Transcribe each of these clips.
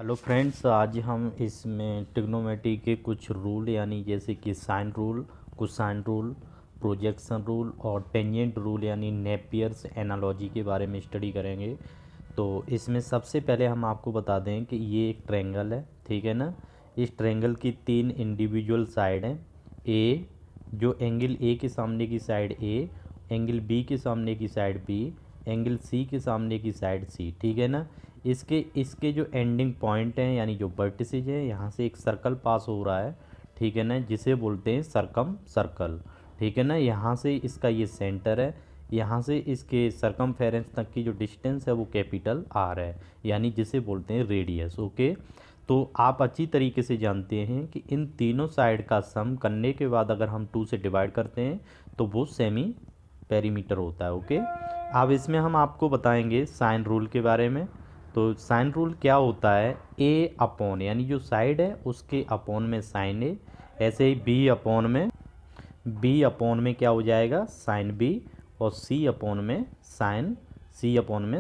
Hello friends, आज हम इसमें ट्रिग्नोमेट्री के कुछ रूल यानी जैसे कि sine rule, cosine rule, projection rule और टेंजेंट रूल यानी नेपियर्स एनालॉजी के बारे में स्टडी करेंगे। तो इसमें सबसे पहले हम आपको बता दें कि ये एक ट्रायंगल है, ठीक है ना। इस ट्रायंगल की तीन इंडिविजुअल साइड हैं। ए जो एंगल ए के सामने की साइड ए, एंगल बी के सामने की साइड बी, एंगल सी के सामने की साइड सी, ठीक है ना। इसके इसके जो एंडिंग पॉइंट हैं यानी जो वर्टिसेज है, यहाँ से एक सर्कल पास हो रहा है, ठीक है ना, जिसे बोलते हैं सरकम सर्कल, ठीक है ना। यहाँ से इसका ये सेंटर है, यहाँ से इसके सरकमफेरेंस तक की जो डिस्टेंस है वो कैपिटल आर है, यानी जिसे बोलते हैं रेडियस। ओके, तो आप अच्छी तरीके से जानते हैं कि इन तीनों साइड का सम करने के बाद अगर हम 2 से डिवाइड करते हैं तो वो सेमी पेरीमीटर होता है। ओके, अब इसमें हम आपको बताएंगे साइन रूल के बारे में। तो साइन रूल क्या होता है, ए अपॉन यानी जो साइड है उसके अपॉन में साइन ए, ऐसे ही बी अपॉन में क्या हो जाएगा साइन बी, और सी अपॉन में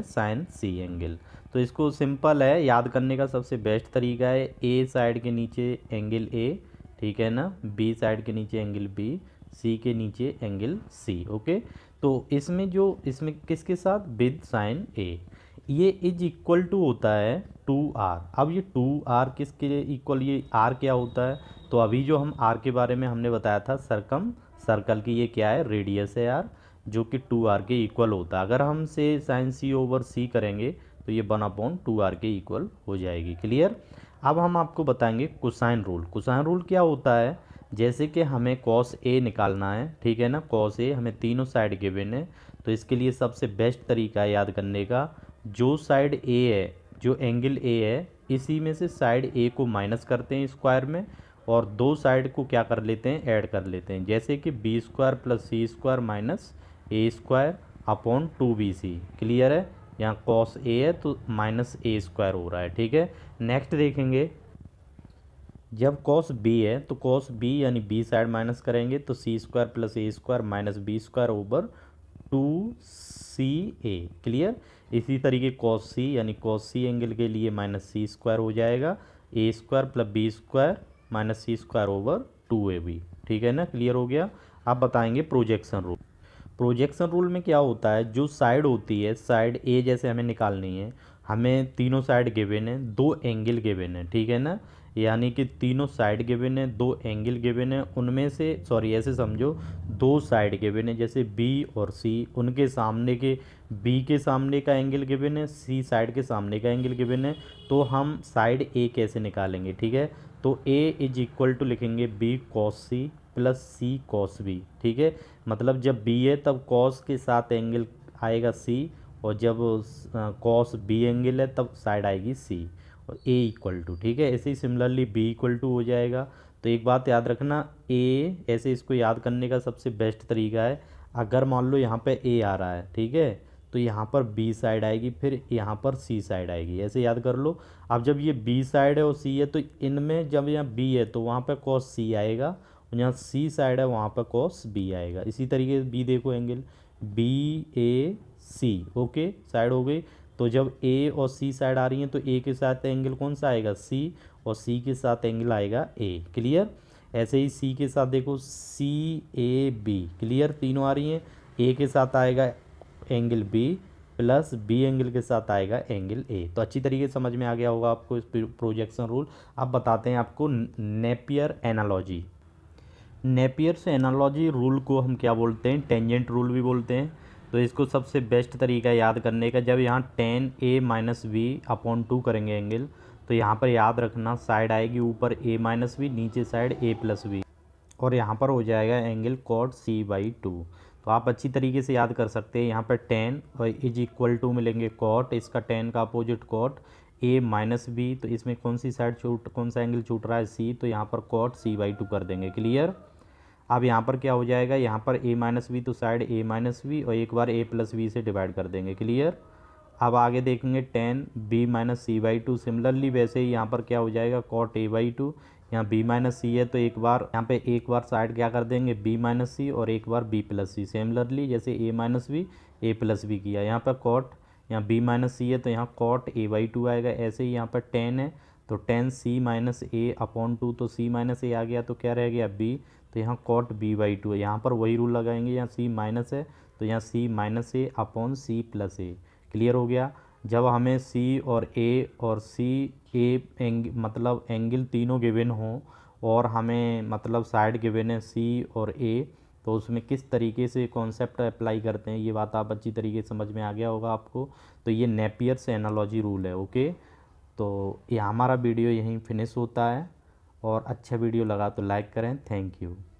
साइन सी एंगल। तो इसको सिंपल है याद करने का, सबसे बेस्ट तरीका है ए साइड के नीचे एंगल ए, ठीक है ना, बी साइड के नीचे एंगल बी, सी के नीचे एंगल सी। ओके, तो इसमें किसके साथ विद साइन ए, ये इज इक्वल टू होता है 2r। अब ये 2r किसके लिए इक्वल, ये r क्या होता है, तो अभी जो हम r के बारे में हमने बताया था सरकम सर्कल की, ये क्या है रेडियस है r, जो कि 2r के इक्वल होता है। अगर हम से साइन सी ओवर सी करेंगे तो ये 1/2r के इक्वल हो जाएगी। क्लियर। अब हम आपको बताएंगे कोसाइन रूल। कोसाइन रूल क्या होता है, जैसे कि हमें कॉस ए निकालना है, ठीक है ना, कॉस ए हमें तीनों साइड गिवन है। तो इसके लिए सबसे बेस्ट तरीका है याद करने का, जो साइड ए है, जो एंगल ए है, इसी में से साइड ए को माइनस करते हैं स्क्वायर में, और दो साइड को क्या कर लेते हैं ऐड कर लेते हैं, जैसे कि बी स्क्वायर प्लस सी स्क्वायर माइनस ए स्क्वायर अपॉन 2bc। क्लियर है, यहाँ कॉस ए है तो माइनस ए स्क्वायर हो रहा है, ठीक है। नेक्स्ट देखेंगे, जब कॉस बी है तो कॉस बी यानी बी साइड माइनस करेंगे तो C square plus A square minus B square over 2ca। Clear. इसी तरीके कॉस सी यानी कॉस सी एंगल के लिए माइनस सी स्क्वायर हो जाएगा, A square plus B square minus C square over 2ab, ठीक है ना। क्लियर हो गया। अब बताएंगे प्रोजेक्शन रूल। प्रोजेक्शन रूल में क्या होता है, जो साइड होती है, साइड ए जैसे हमें निकालनी है, हमें तीनों साइड गिवन है, दो एंगल गिवन है, ठीक है ना, यानी कि तीनों साइड गिवन है, दो एंगल गिवन है, उनमें से सॉरी ऐसे समझो, दो साइड गिवन है, जैसे बी और सी, उनके सामने के बी के सामने का एंगल गिवन है, सी साइड के सामने का एंगल गिवन है। तो हम साइड ए कैसे निकालेंगे, ठीक है, तो ए इज इक्वल टू लिखेंगे बी कॉस सी प्लस सी कॉस बी, ठीक है। मतलब जब बी है तब कॉस के साथ एंगल आएगा सी, और जब कॉस बी एंगल है तब साइड आएगी सी, और ए इक्वल टू, ठीक है। ऐसे ही सिमिलरली बी इक्वल टू हो जाएगा। तो एक बात याद रखना, ए ऐसे इसको याद करने का सबसे बेस्ट तरीका है, अगर मान लो यहाँ पे ए आ रहा है, ठीक है, तो यहाँ पर बी साइड आएगी, फिर यहाँ पर सी साइड आएगी, ऐसे याद कर लो। अब जब ये बी साइड है और सी है तो इनमें जब यहाँ बी है तो वहाँ पर कॉस सी आएगा, और यहाँ सी साइड है वहाँ पर कॉस बी आएगा। इसी तरीके से बी देखो एंगल बी ए सी, ओके, साइड हो गई। तो जब ए और सी साइड आ रही हैं तो ए के साथ एंगल कौन सा आएगा सी, और सी के साथ एंगल आएगा ए। क्लियर। ऐसे ही सी के साथ देखो सी ए बी, क्लियर, तीनों आ रही हैं, ए के साथ आएगा angle B plus B angle के साथ आएगा एंगल ए। तो अच्छी तरीके से समझ में आ गया होगा आपको इस प्रोजेक्शन रूल। अब बताते हैं आपको नेपियर एनालॉजी। नेपियर से एनालॉजी रूल को हम क्या बोलते हैं, टेंजेंट रूल भी बोलते हैं। तो इसको सबसे बेस्ट तरीका याद करने का, जब यहाँ tan A minus B upon 2 करेंगे एंगल, तो यहाँ पर याद रखना साइड आएगी ऊपर ए माइनस वी, नीचे साइड ए प्लस वी, और यहाँ पर हो जाएगा एंगल कॉट c/2। तो आप अच्छी तरीके से याद कर सकते हैं, यहाँ पर टेन और इज इक्वल टू मिलेंगे कॉट, इसका टेन का opposite cot A minus B, तो इसमें कौन सी साइड कौन सा एंगल छूट रहा है सी, तो यहाँ पर कॉट c/2 कर देंगे। क्लियर। अब यहाँ पर क्या हो जाएगा, यहाँ पर ए माइनस वी तो साइड ए माइनस वी, और एक बार ए प्लस वी से डिवाइड कर देंगे। क्लियर। अब आगे देखेंगे ten B minus c/2, similarly वैसे ही यहाँ पर क्या हो जाएगा कॉट a/2, यहाँ b माइनस सी है तो एक बार यहाँ पे एक बार साइड क्या कर देंगे b माइनस सी, और एक बार b प्लस सी, सिमिलरली जैसे a minus B A plus B किया, यहाँ पर कॉट यहाँ b माइनस सी है तो यहाँ कॉट a बाई टू आएगा। ऐसे ही यहाँ पर टेन है तो टेन सी माइनस ए अपॉन टू, तो c माइनस ए आ गया तो क्या रह गया b, तो यहाँ कॉट b बाई टू है। यहाँ पर वही रूल लगाएंगे, यहाँ c माइनस है तो यहाँ c माइनस ए अपॉन सी प्लस ए। क्लियर हो गया। जब हमें c और c मतलब एंगल तीनों गिवन हो और हमें मतलब साइड गिवन है c और a, तो उसमें किस तरीके से कॉन्सेप्ट अप्लाई करते हैं ये बात आप अच्छी तरीके से समझ में आ गया होगा आपको। तो ये नेपियर्स एनालॉजी रूल है। ओके, तो ये हमारा वीडियो यहीं फिनिश होता है, और अच्छा वीडियो लगा तो लाइक करें। Thank you.